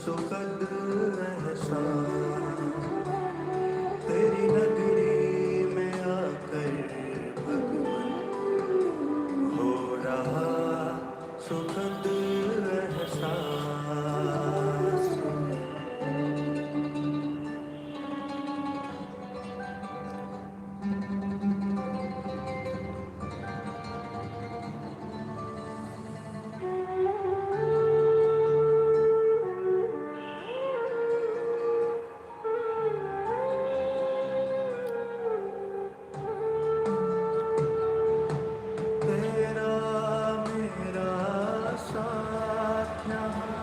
सुखद एहसास, तेरी नगरी में आकर भगवन हो रहा सुखद एहसास। तेरा मेरा साथ यहाँ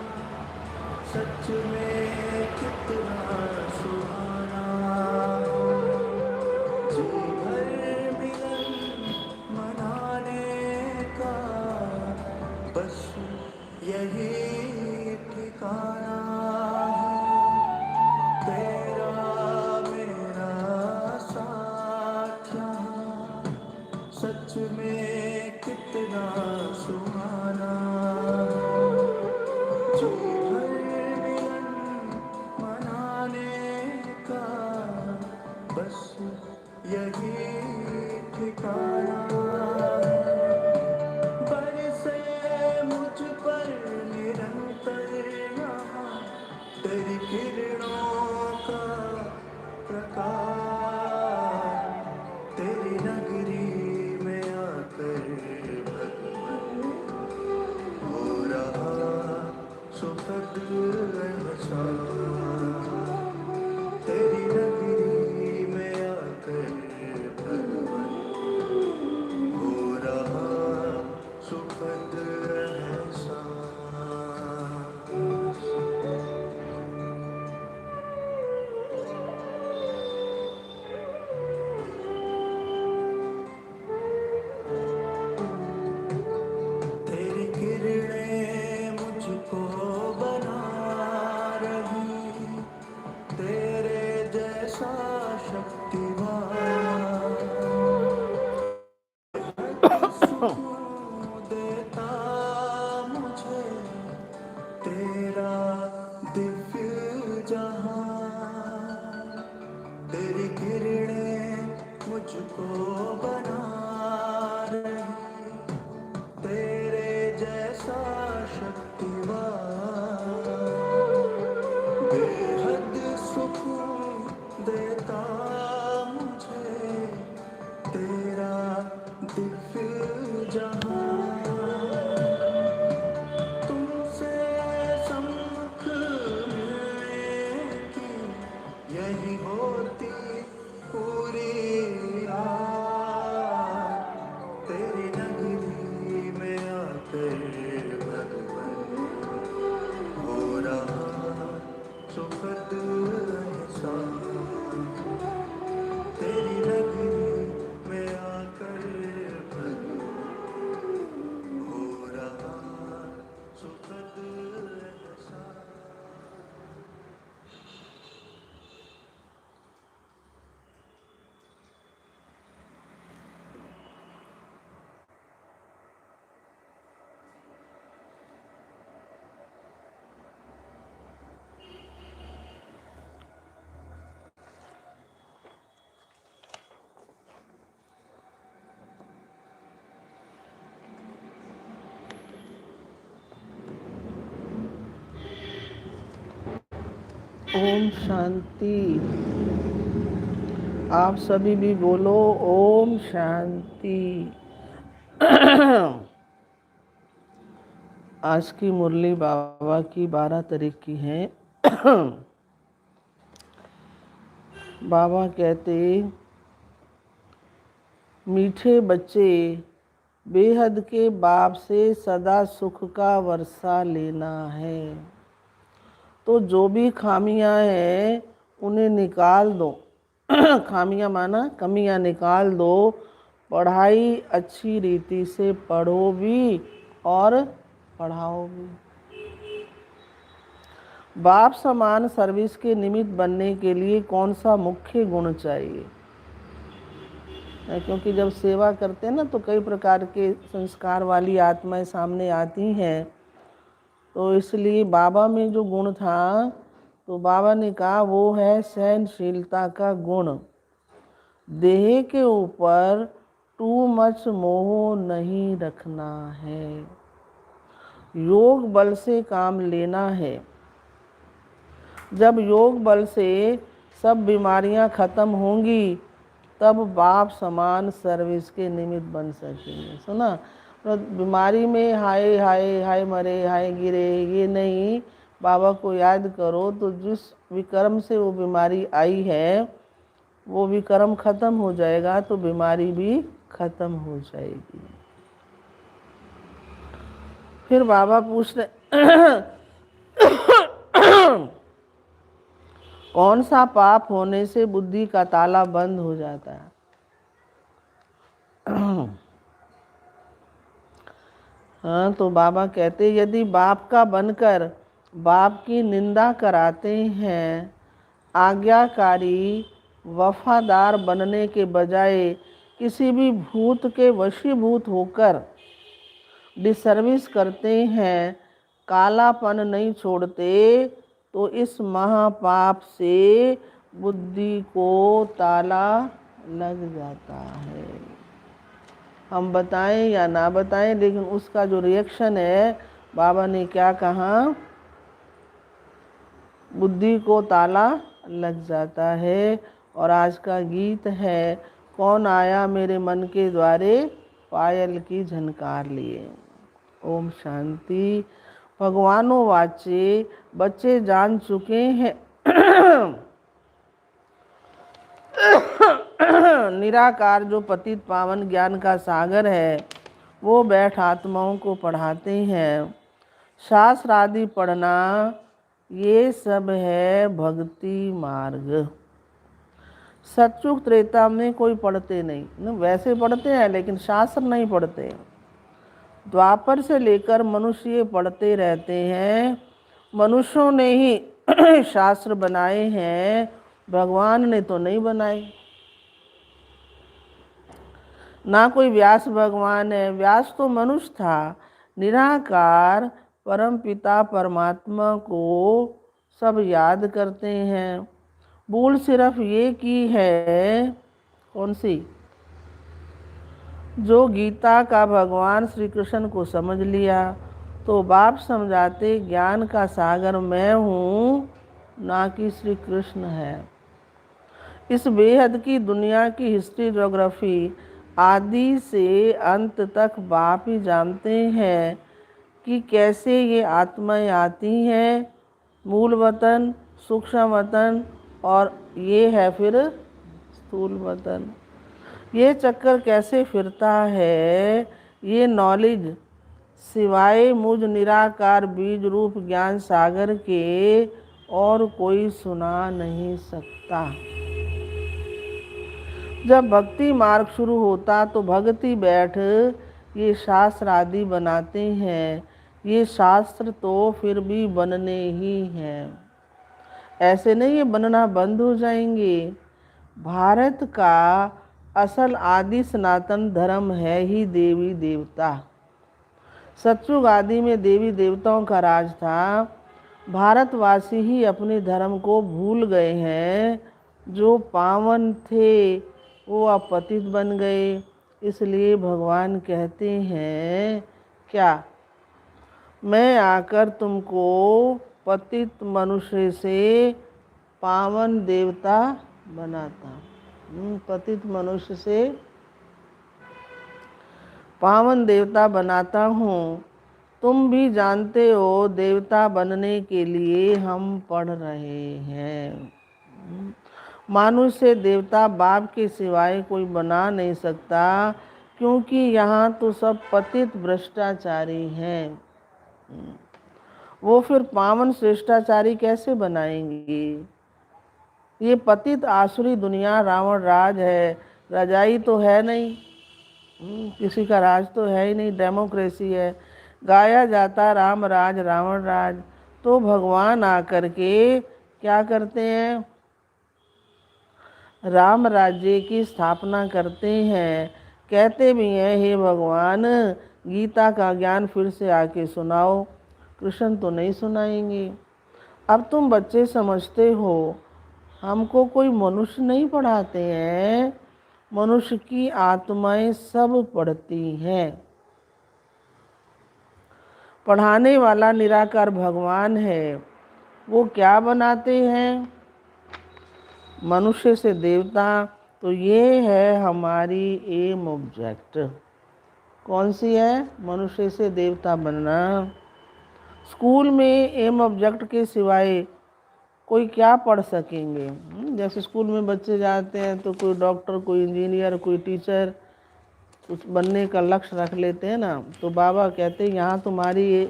सच में कितना सुहाना हो, जी भर मिलन मनाने का बस यही ठिकाना है। तेरा मेरा साथ यहाँ सच में कितना सुहाना हो, जी भर मिलन मनाने का बस यही ठिकाना है। बरसे मुझ पर निरंतर यहाँ तेरी किरणों का प्रकाश, तेरी नगरी में आकर भगवन हो रहा सुखद एहसास, तेरी नगरी में आकर भगवन हो रहा सुखद एहसास। तेरी किरणें मुझको बना रही, तेरे जैसा शक्तिवान सुकून देता मुझे तेरा दिव्य जहां। तेरी किरणें मुझको बना रही, तेरे जैसा शक्तिवान बेहद सुकून देता मुझे तेरा दिव्य जहां। तुमसे सम्मुख मिलने की यही होती पूरी आस, तेरी नगरी में आकर भगवन हो रहा सुखद एहसास, तेरी नगरी में आकर भगवन हो रहा सुखद एहसास। ओम शांति। आप सभी भी बोलो ओम शांति। आज की मुरली बाबा की 12 तारीख की है। बाबा कहते मीठे बच्चे बेहद के बाप से सदा सुख का वर्षा लेना है, तो जो भी खामियां हैं उन्हें निकाल दो। खामियां माना कमियां निकाल दो। पढ़ाई अच्छी रीति से पढ़ो भी और पढ़ाओ भी। बाप समान सर्विस के निमित्त बनने के लिए कौन सा मुख्य गुण चाहिए? क्योंकि जब सेवा करते हैं ना तो कई प्रकार के संस्कार वाली आत्माएं सामने आती हैं। तो इसलिए बाबा में जो गुण था, तो बाबा ने कहा वो है सहनशीलता का गुण। देह के ऊपर टू मच मोह नहीं रखना है, योग बल से काम लेना है। जब योग बल से सब बीमारियां खत्म होंगी, तब बाप समान सर्विस के निमित्त बन सकेंगे। सुना, तो बीमारी में हाय हाय हाय मरे हाय गिरे ये नहीं, बाबा को याद करो तो जिस विक्रम से वो बीमारी आई है वो विक्रम खत्म हो जाएगा तो बीमारी भी खत्म हो जाएगी। फिर बाबा पूछ रहे कौन सा पाप होने से बुद्धि का ताला बंद हो जाता है? हाँ, तो बाबा कहते यदि बाप का बनकर बाप की निंदा कराते हैं, आज्ञाकारी वफादार बनने के बजाय किसी भी भूत के वशीभूत होकर डिसर्विस करते हैं, कालापन नहीं छोड़ते, तो इस महापाप से बुद्धि को ताला लग जाता है। हम बताएं या ना बताएं, लेकिन उसका जो रिएक्शन है, बाबा ने क्या कहा, बुद्धि को ताला लग जाता है। और आज का गीत है, कौन आया मेरे मन के द्वारे पायल की झनकार लिए। ओम शांति। भगवानों वाचे बच्चे जान चुके हैं निराकार जो पतित पावन ज्ञान का सागर है, वो बैठ आत्माओं को पढ़ाते हैं। शास्त्र आदि पढ़ना ये सब है भक्ति मार्ग। सतयुग त्रेता में कोई पढ़ते नहीं, वैसे पढ़ते हैं लेकिन शास्त्र नहीं पढ़ते। द्वापर से लेकर मनुष्य पढ़ते रहते हैं। मनुष्यों ने ही शास्त्र बनाए हैं, भगवान ने तो नहीं बनाए। ना कोई व्यास भगवान है, व्यास तो मनुष्य था। निराकार परम पिता परमात्मा को सब याद करते हैं। भूल सिर्फ ये की है, कौन सी, जो गीता का भगवान श्री कृष्ण को समझ लिया तो बाप समझाते ज्ञान का सागर मैं हूँ, ना कि श्री कृष्ण है। इस बेहद की दुनिया की हिस्ट्री ज्योग्राफी आदि से अंत तक बाप ही जानते हैं कि कैसे ये आत्माएं आती हैं, मूल वतन, सूक्ष्म वतन, और ये है फिर स्थूल वतन। ये चक्कर कैसे फिरता है, ये नॉलेज सिवाय मुझ निराकार बीज रूप ज्ञान सागर के और कोई सुना नहीं सकता। जब भक्ति मार्ग शुरू होता तो भक्ति बैठ ये शास्त्र आदि बनाते हैं। ये शास्त्र तो फिर भी बनने ही हैं, ऐसे नहीं ये बनना बंद हो जाएंगे। भारत का असल आदि सनातन धर्म है ही देवी देवता। सतयुग आदि में देवी देवताओं का राज था। भारतवासी ही अपने धर्म को भूल गए हैं। जो पावन थे वो अब पतित बन गए। इसलिए भगवान कहते हैं क्या, मैं आकर तुमको पतित मनुष्य से पावन देवता बनाता हूँ। पतित मनुष्य से पावन देवता बनाता हूँ। तुम भी जानते हो देवता बनने के लिए हम पढ़ रहे हैं। मानुष से देवता बाप के सिवाय कोई बना नहीं सकता, क्योंकि यहाँ तो सब पतित भ्रष्टाचारी हैं। वो फिर पावन श्रेष्ठाचारी कैसे बनाएंगे? ये पतित आसुरी दुनिया रावण राज है, रजाई तो है नहीं, किसी का राज तो है ही नहीं, डेमोक्रेसी है। गाया जाता राम राज रावण राज। तो भगवान आकर के क्या करते हैं, राम राज्य की स्थापना करते हैं। कहते भी हैं हे भगवान गीता का ज्ञान फिर से आके सुनाओ। कृष्ण तो नहीं सुनाएंगे। अब तुम बच्चे समझते हो हमको कोई मनुष्य नहीं पढ़ाते हैं, मनुष्य की आत्माएं सब पढ़ती हैं। पढ़ाने वाला निराकार भगवान है, वो क्या बनाते हैं? मनुष्य से देवता। तो ये है हमारी एम ऑब्जेक्ट। कौन सी है? मनुष्य से देवता बनना। स्कूल में एम ऑब्जेक्ट के सिवाय कोई क्या पढ़ सकेंगे? जैसे स्कूल में बच्चे जाते हैं तो कोई डॉक्टर, कोई इंजीनियर, कोई टीचर कुछ बनने का लक्ष्य रख लेते हैं ना। तो बाबा कहते हैं यहाँ तुम्हारी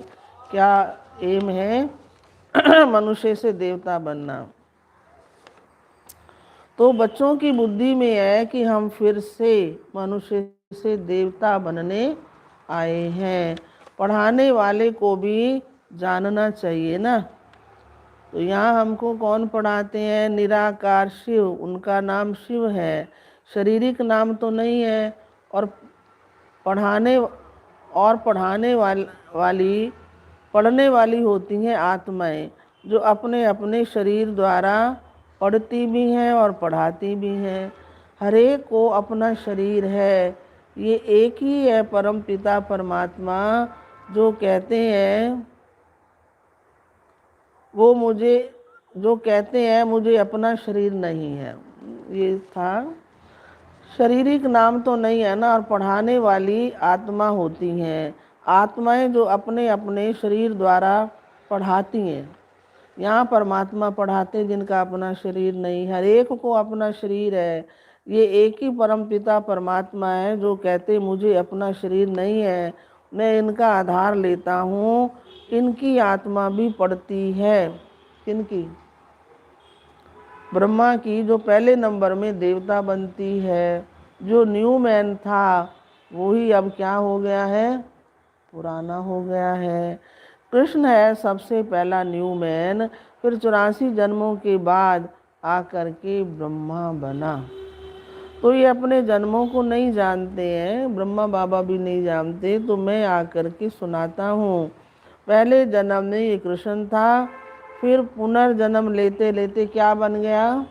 क्या एम है? मनुष्य से देवता बनना। तो बच्चों की बुद्धि में है कि हम फिर से मनुष्य से देवता बनने आए हैं। पढ़ाने वाले को भी जानना चाहिए ना। तो यहाँ हमको कौन पढ़ाते हैं? निराकार शिव, उनका नाम शिव है, शारीरिक नाम तो नहीं है। और पढ़ाने वाली पढ़ने वाली होती हैं आत्माएं, जो अपने अपने शरीर द्वारा पढ़ती भी हैं और पढ़ाती भी हैं। हर एक को अपना शरीर है। ये एक ही है परम पिता परमात्मा, जो कहते हैं मुझे अपना शरीर नहीं है। ये था, शारीरिक नाम तो नहीं है ना। और पढ़ाने वाली आत्मा होती हैं, आत्माएं जो अपने अपने शरीर द्वारा पढ़ाती हैं। यहाँ परमात्मा पढ़ाते जिनका अपना शरीर नहीं। हर एक को अपना शरीर है। ये एक ही परम पिता परमात्मा है जो कहते मुझे अपना शरीर नहीं है, मैं इनका आधार लेता हूँ। इनकी आत्मा भी पढ़ती है। किनकी? ब्रह्मा की, जो पहले नंबर में देवता बनती है। जो न्यू मैन था वही अब क्या हो गया है? पुराना हो गया है। कृष्ण है सबसे पहला न्यू मैन, फिर 84 जन्मों के बाद आकर के ब्रह्मा बना। तो ये अपने जन्मों को नहीं जानते हैं, ब्रह्मा बाबा भी नहीं जानते, तो मैं आकर के सुनाता हूँ। पहले जन्म में ये कृष्ण था, फिर पुनर्जन्म लेते लेते क्या बन गया?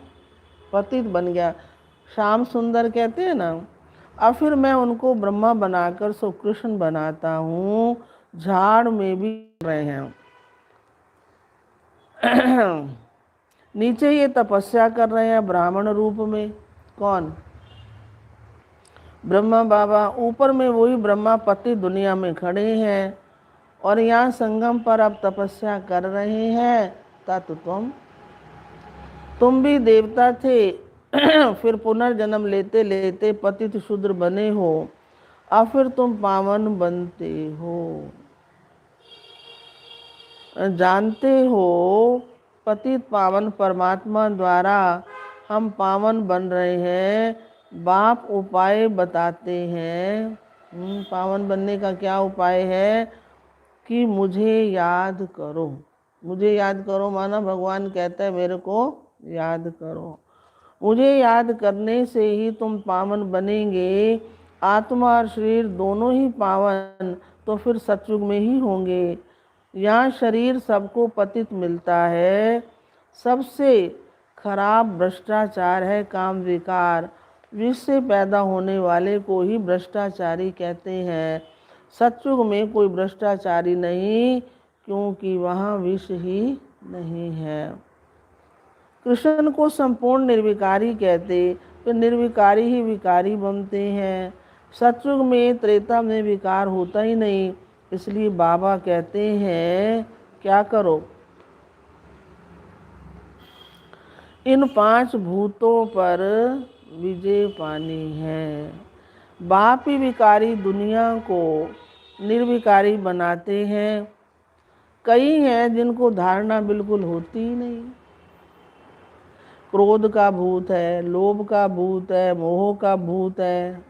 पतित बन गया। श्याम सुंदर कहते हैं ना। अब फिर मैं उनको ब्रह्मा बनाकर सो कृष्ण बनाता हूँ। झाड़ में भी रहे हैं। नीचे ये तपस्या कर रहे हैं ब्राह्मण रूप में। कौन? ब्रह्मा बाबा। ऊपर में वही ब्रह्मा पति दुनिया में खड़े हैं और यहाँ संगम पर अब तपस्या कर रहे हैं। तत् तुम भी देवता थे, फिर पुनर्जन्म लेते लेते पतित शूद्र बने हो, अब फिर तुम पावन बनते हो। जानते हो पतित पावन परमात्मा द्वारा हम पावन बन रहे हैं। बाप उपाय बताते हैं। पावन बनने का क्या उपाय है? कि मुझे याद करो। मुझे याद करो माना भगवान कहता है मेरे को याद करो। मुझे याद करने से ही तुम पावन बनेंगे। आत्मा और शरीर दोनों ही पावन तो फिर सतयुग में ही होंगे। यहाँ शरीर सबको पतित मिलता है। सबसे खराब भ्रष्टाचार है काम विकार। विष से पैदा होने वाले को ही भ्रष्टाचारी कहते हैं। सतयुग में कोई भ्रष्टाचारी नहीं, क्योंकि वहाँ विष ही नहीं है। कृष्ण को संपूर्ण निर्विकारी कहते, तो निर्विकारी ही विकारी बनते हैं। सतयुग में त्रेता में विकार होता ही नहीं, इसलिए बाबा कहते हैं क्या करो? इन 5 भूतों पर विजय पानी है। बाप ही विकारी दुनिया को निर्विकारी बनाते हैं। कई हैं जिनको धारणा बिल्कुल होती ही नहीं। क्रोध का भूत है, लोभ का भूत है, मोह का भूत है।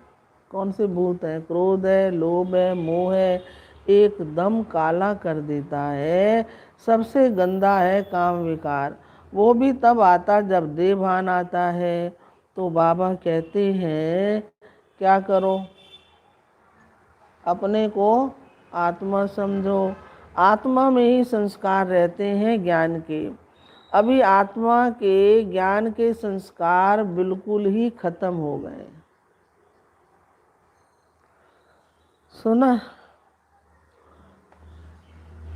कौन से भूत है? क्रोध है, लोभ है, मोह है। एकदम काला कर देता है। सबसे गंदा है काम विकार। वो भी तब आता जब देह भान आता है। तो बाबा कहते हैं क्या करो? अपने को आत्मा समझो। आत्मा में ही संस्कार रहते हैं ज्ञान के। अभी आत्मा के ज्ञान के संस्कार बिल्कुल ही खत्म हो गए। सुना?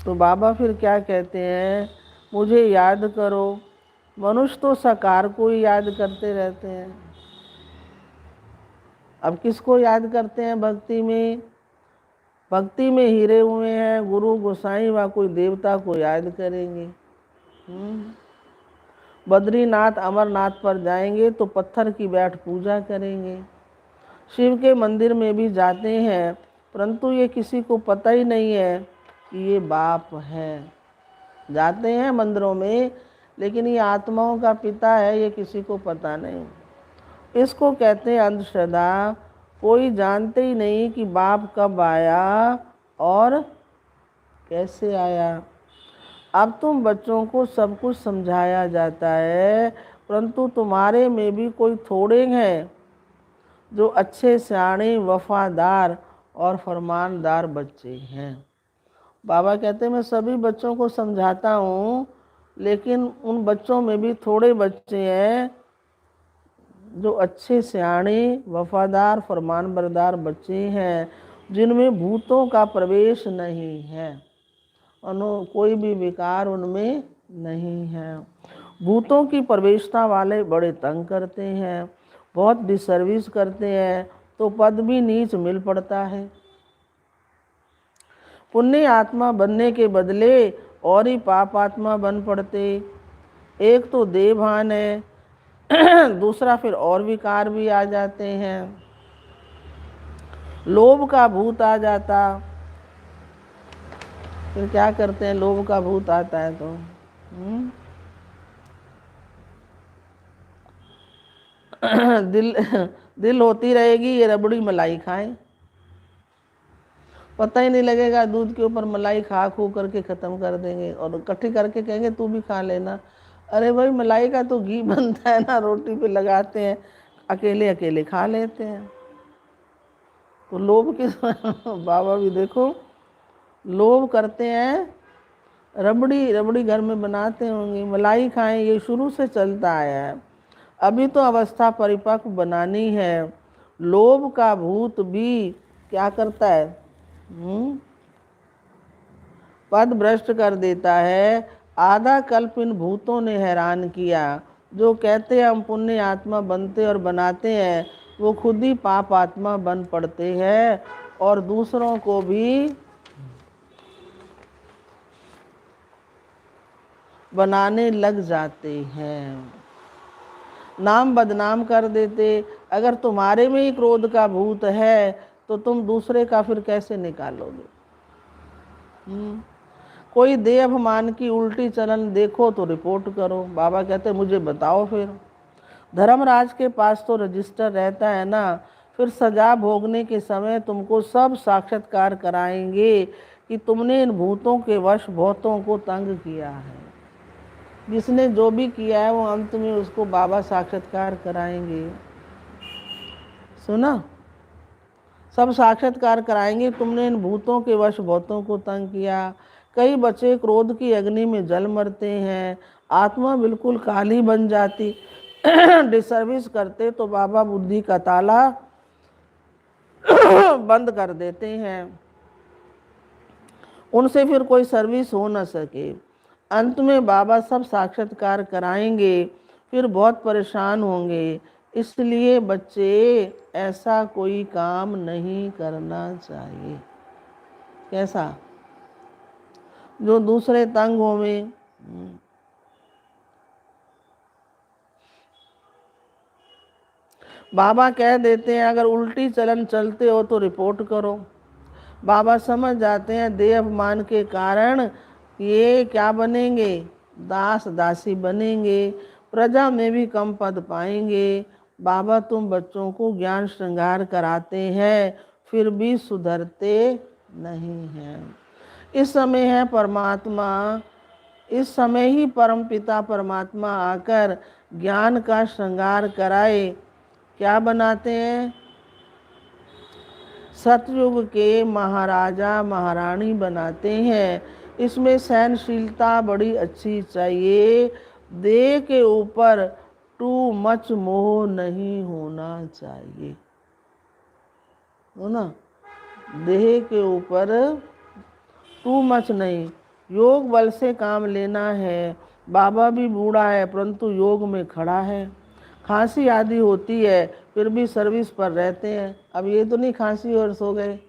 तो बाबा फिर क्या कहते हैं, मुझे याद करो। मनुष्य तो साकार को ही याद करते रहते हैं। अब किसको याद करते हैं भक्ति में? भक्ति में हीरे हुए हैं गुरु गोसाई व कोई देवता को याद करेंगे। बद्रीनाथ अमरनाथ पर जाएंगे तो पत्थर की बैठ पूजा करेंगे। शिव के मंदिर में भी जाते हैं, परंतु ये किसी को पता ही नहीं है कि ये बाप है। जाते हैं मंदिरों में, लेकिन ये आत्माओं का पिता है, ये किसी को पता नहीं। इसको कहते हैं अंधश्रद्धा। कोई जानते ही नहीं कि बाप कब आया और कैसे आया। अब तुम बच्चों को सब कुछ समझाया जाता है, परंतु तुम्हारे में भी कोई थोड़े हैं जो अच्छे सियाणे वफादार और फरमानदार बच्चे हैं। बाबा कहते हैं मैं सभी बच्चों को समझाता हूँ, लेकिन उन बच्चों में भी थोड़े बच्चे हैं जो अच्छे सियाणे वफादार फरमानबरदार बच्चे हैं, जिनमें भूतों का प्रवेश नहीं है, कोई भी विकार उनमें नहीं है। भूतों की प्रवेशता वाले बड़े तंग करते हैं, बहुत डिसर्विस करते हैं, तो पद भी नीच मिल पड़ता है। पुण्य आत्मा बनने के बदले और ही पाप आत्मा बन पड़ते। एक तो देहभान है, दूसरा फिर और विकार भी आ जाते हैं। लोभ का भूत आ जाता, फिर क्या करते हैं? लोभ का भूत आता है तो दिल होती रहेगी ये रबड़ी मलाई खाएं, पता ही नहीं लगेगा, दूध के ऊपर मलाई खा खू करके ख़त्म कर देंगे और इकट्ठी करके कहेंगे तू भी खा लेना। अरे भाई मलाई का तो घी बनता है ना, रोटी पे लगाते हैं, अकेले अकेले खा लेते हैं। तो लोभ के बाबा भी देखो लोभ करते हैं। रबड़ी घर में बनाते होंगे, मलाई खाएं, ये शुरू से चलता आया है। अभी तो अवस्था परिपक्व बनानी है। लोभ का भूत भी क्या करता है? पद भ्रष्ट कर देता है। आधा कल्प इन भूतों ने हैरान किया। जो कहते हैं हम पुण्य आत्मा बनते और बनाते हैं, वो खुद ही पाप आत्मा बन पड़ते हैं और दूसरों को भी बनाने लग जाते हैं, नाम बदनाम कर देते। अगर तुम्हारे में ही क्रोध का भूत है तो तुम दूसरे का फिर कैसे निकालोगे? कोई देह अभिमान की उल्टी चलन देखो तो रिपोर्ट करो। बाबा कहते मुझे बताओ। फिर धर्मराज के पास तो रजिस्टर रहता है ना, फिर सजा भोगने के समय तुमको सब साक्षात्कार कराएंगे कि तुमने इन भूतों के वश बहुतों को तंग किया है। जिसने जो भी किया है वो अंत में उसको बाबा साक्षात्कार कराएंगे। सुना? सब साक्षात्कार कराएंगे, तुमने इन भूतों के वश बहुतों को तंग किया। कई बच्चे क्रोध की अग्नि में जल मरते हैं, आत्मा बिल्कुल काली बन जाती। डिसर्विस करते तो बाबा बुद्धि का ताला बंद कर देते हैं, उनसे फिर कोई सर्विस हो न सके। अंत में बाबा सब साक्षात्कार कराएंगे, फिर बहुत परेशान होंगे। इसलिए बच्चे ऐसा कोई काम नहीं करना चाहिए। कैसा? जो दूसरे तंग होवे। बाबा कह देते हैं अगर उल्टी चलन चलते हो तो रिपोर्ट करो। बाबा समझ जाते हैं देह अभिमान के कारण ये क्या बनेंगे? दास दासी बनेंगे, प्रजा में भी कम पद पाएंगे। बाबा तुम बच्चों को ज्ञान श्रृंगार कराते हैं, फिर भी सुधरते नहीं हैं। इस समय है परमात्मा, इस समय ही परमपिता परमात्मा आकर ज्ञान का श्रृंगार कराए। क्या बनाते हैं? सतयुग के महाराजा महारानी बनाते हैं। इसमें सहनशीलता बड़ी अच्छी चाहिए। देह के ऊपर टू मच मोह नहीं होना चाहिए, हो ना। देह के ऊपर टू मच नहीं, योग बल से काम लेना है। बाबा भी बूढ़ा है परंतु योग में खड़ा है। खांसी आदि होती है फिर भी सर्विस पर रहते हैं। अब ये तो नहीं खांसी और सो गए।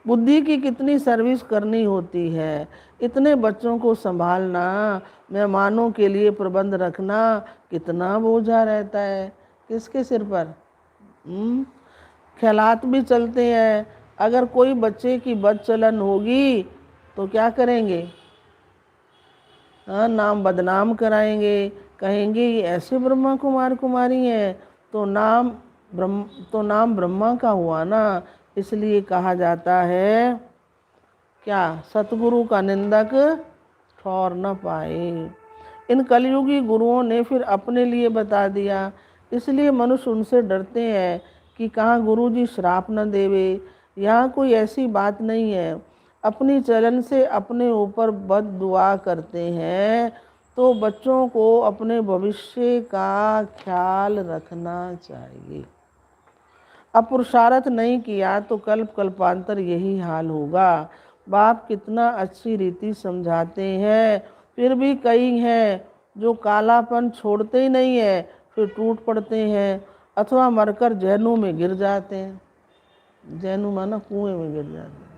बुद्धि की कितनी सर्विस करनी होती है। इतने बच्चों को संभालना, मेहमानों के लिए प्रबंध रखना कितना बोझा रहता है किसके सिर पर। ख्यालात भी चलते हैं। अगर कोई बच्चे की बदचलन होगी तो क्या करेंगे, हाँ, नाम बदनाम कराएंगे। कहेंगे ये ऐसे ब्रह्मा कुमार कुमारी हैं तो नाम ब्रह्मा का हुआ ना। इसलिए कहा जाता है क्या, सतगुरु का निंदक ठौर न पाए। इन कलयुगी गुरुओं ने फिर अपने लिए बता दिया। इसलिए मनुष्य उनसे डरते हैं कि कहाँ गुरुजी श्राप न देवे। यहाँ कोई ऐसी बात नहीं है। अपनी चलन से अपने ऊपर बद दुआ करते हैं तो बच्चों को अपने भविष्य का ख्याल रखना चाहिए। अब पुरुषार्थ नहीं किया तो कल्प कल्पांतर यही हाल होगा। बाप कितना अच्छी रीति समझाते हैं फिर भी कई हैं जो कालापन छोड़ते ही नहीं है, फिर टूट पड़ते हैं अथवा मरकर जहनुम में गिर जाते हैं। जहनुम माना कुएं में गिर जाते हैं।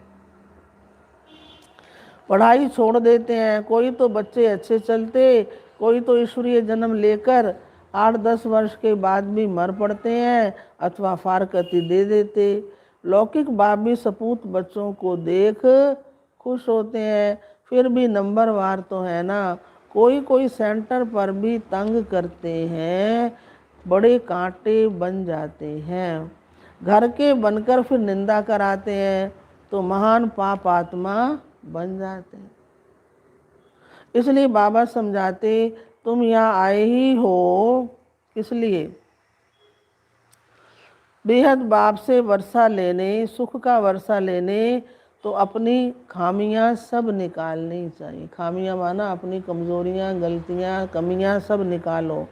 पढ़ाई छोड़ देते हैं। कोई तो बच्चे अच्छे चलते, कोई तो ईश्वरीय जन्म लेकर 8-10 वर्ष के बाद भी मर पड़ते हैं अथवा फारकती दे देते। लौकिक बाप भी सपूत बच्चों को देख खुश होते हैं। फिर भी नंबरवार तो है ना। कोई कोई सेंटर पर भी तंग करते हैं, बड़े कांटे बन जाते हैं। घर के बनकर फिर निंदा कराते हैं तो महान पाप आत्मा बन जाते हैं। इसलिए बाबा समझाते तुम यहाँ आए ही हो किस लिए, बेहद बाप से वर्षा लेने, सुख का वर्षा लेने। तो अपनी खामियां सब निकालनी चाहिए। खामियां माना अपनी कमज़ोरियां, गलतियां, कमियां सब निकालो।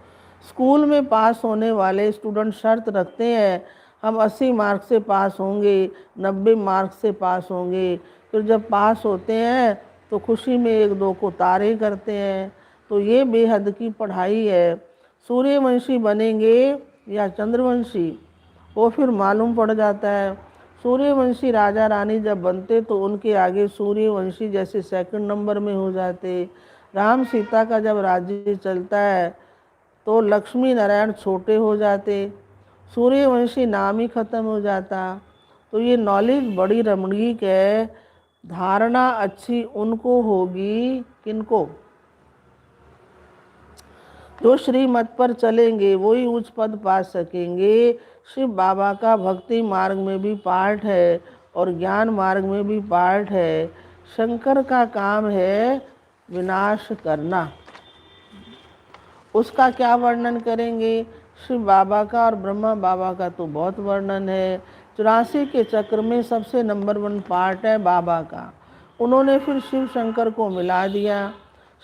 स्कूल में पास होने वाले स्टूडेंट शर्त रखते हैं हम 80 मार्क्स से पास होंगे, 90 मार्क्स से पास होंगे। फिर जब पास होते हैं तो खुशी में 1-2 को तारे करते हैं। तो ये बेहद की पढ़ाई है। सूर्यवंशी बनेंगे या चंद्रवंशी वो फिर मालूम पड़ जाता है। सूर्यवंशी राजा रानी जब बनते तो उनके आगे सूर्यवंशी जैसे सेकंड नंबर में हो जाते। राम सीता का जब राज्य चलता है तो लक्ष्मी नारायण छोटे हो जाते, सूर्यवंशी नाम ही खत्म हो जाता। तो ये नॉलेज बड़ी रमणीक है। धारणा अच्छी उनको होगी किनको, जो श्रीमत पर चलेंगे वही उच्च पद पा सकेंगे। शिव बाबा का भक्ति मार्ग में भी पार्ट है और ज्ञान मार्ग में भी पार्ट है। शंकर का काम है विनाश करना। उसका क्या वर्णन करेंगे। शिव बाबा का और ब्रह्मा बाबा का तो बहुत वर्णन है। 84 के चक्र में सबसे नंबर 1 पार्ट है बाबा का। उन्होंने फिर शिव शंकर को मिला दिया।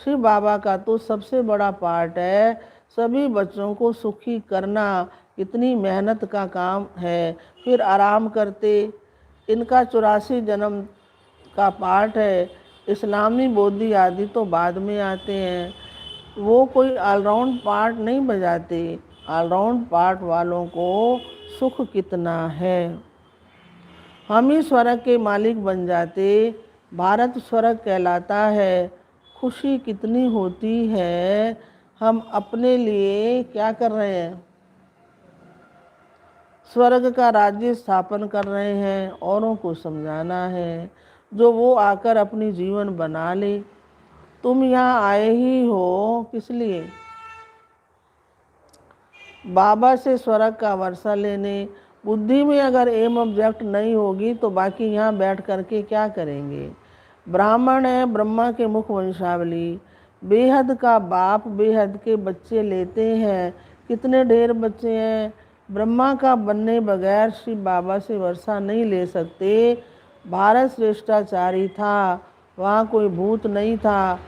शिव बाबा का तो सबसे बड़ा पार्ट है सभी बच्चों को सुखी करना। इतनी मेहनत का काम है। फिर आराम करते। इनका 84 जन्म का पार्ट है। इस्लामी बोधी आदि तो बाद में आते हैं। वो कोई ऑलराउंड पार्ट नहीं बजाते। ऑलराउंड पार्ट वालों को सुख कितना है। हम ही स्वर्ग के मालिक बन जाते। भारत स्वर्ग कहलाता है। खुशी कितनी होती है। हम अपने लिए क्या कर रहे हैं, स्वर्ग का राज्य स्थापन कर रहे हैं। औरों को समझाना है जो वो आकर अपनी जीवन बना ले। तुम यहाँ आए ही हो किस लिए, बाबा से स्वर्ग का वर्षा लेने। बुद्धि में अगर एम ऑब्जेक्ट नहीं होगी तो बाकी यहाँ बैठ करके क्या करेंगे। ब्राह्मण है, ब्रह्मा के मुख वंशावली, बेहद का बाप बेहद के बच्चे लेते हैं। कितने ढेर बच्चे हैं। ब्रह्मा का बनने बगैर शिव बाबा से वर्षा नहीं ले सकते। भारत श्रेष्ठाचारी था, वहाँ कोई भूत नहीं था।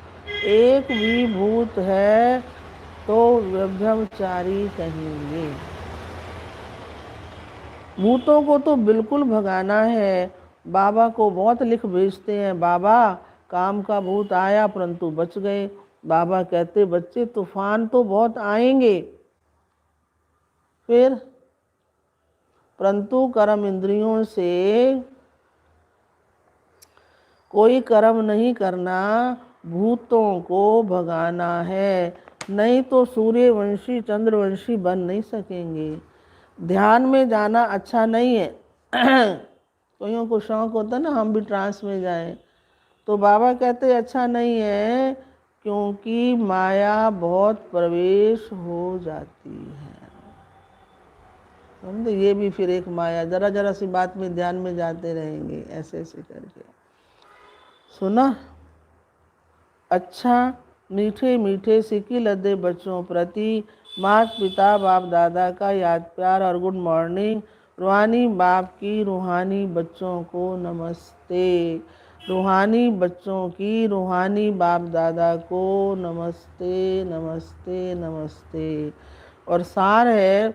एक भी भूत है तो ब्रह्मचारी कहेंगे। भूतों को तो बिल्कुल भगाना है। बाबा को बहुत लिख भेजते हैं, बाबा काम का भूत आया परंतु बच गए। बाबा कहते बच्चे तूफान तो बहुत आएंगे, फिर परंतु कर्म इंद्रियों से कोई कर्म नहीं करना, भूतों को भगाना है, नहीं तो सूर्यवंशी चंद्रवंशी बन नहीं सकेंगे। ध्यान में जाना अच्छा नहीं है। कईयों को शौक होता है ना हम भी ट्रांस में जाएं, तो बाबा कहते अच्छा नहीं है, क्योंकि माया बहुत प्रवेश हो जाती है। समझे, ये भी फिर एक माया, जरा जरा सी बात में ध्यान में जाते रहेंगे ऐसे ऐसे करके। सुना? अच्छा, मीठे मीठे सिक्की लदे बच्चों प्रति माता पिता बाप दादा का याद प्यार और गुड मॉर्निंग। रूहानी बाप की रूहानी बच्चों को नमस्ते। रूहानी बच्चों की रूहानी बाप दादा को नमस्ते नमस्ते नमस्ते। और सार है,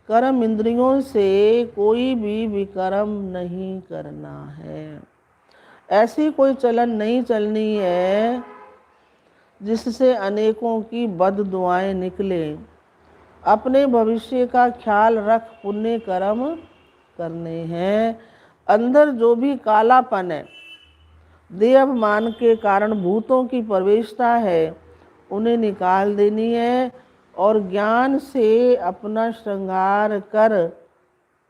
कर्म इंद्रियों से कोई भी विकर्म नहीं करना है। ऐसी कोई चलन नहीं चलनी है जिससे अनेकों की बद दुआएं निकले। अपने भविष्य का ख्याल रख पुण्य कर्म करने हैं। अंदर जो भी कालापन है, देह अभिमान के कारण भूतों की प्रवेशता है, उन्हें निकाल देनी है और ज्ञान से अपना श्रृंगार कर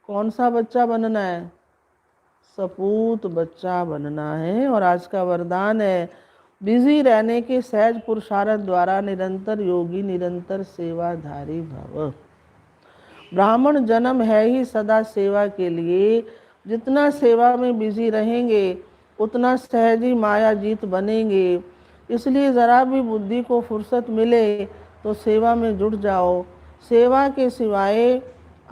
कौन सा बच्चा बनना है? सपूत बच्चा बनना है। और आज का वरदान है, बिजी रहने के सहज पुरुषार्थ द्वारा निरंतर योगी निरंतर सेवाधारी भव। ब्राह्मण जन्म है ही सदा सेवा के लिए। जितना सेवा में बिजी रहेंगे उतना सहज ही माया जीत बनेंगे। इसलिए ज़रा भी बुद्धि को फुर्सत मिले तो सेवा में जुट जाओ। सेवा के सिवाय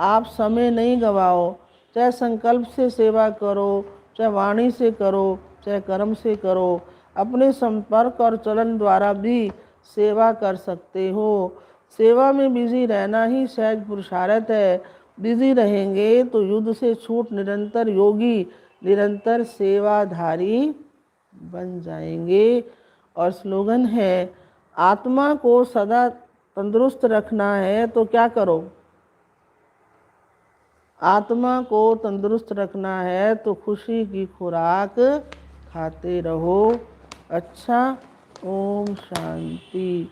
आप समय नहीं गवाओ। चाहे संकल्प से सेवा करो, चाहे वाणी से करो, चाहे कर्म से करो। अपने संपर्क और चलन द्वारा भी सेवा कर सकते हो। सेवा में बिजी रहना ही सहज पुरुषार्थ है। बिजी रहेंगे तो युद्ध से छूट निरंतर योगी निरंतर सेवाधारी बन जाएंगे। और स्लोगन है, आत्मा को सदा तंदुरुस्त रखना है तो क्या करो? आत्मा को तंदुरुस्त रखना है तो खुशी की खुराक खाते रहो। अच्छा, ओम शांति।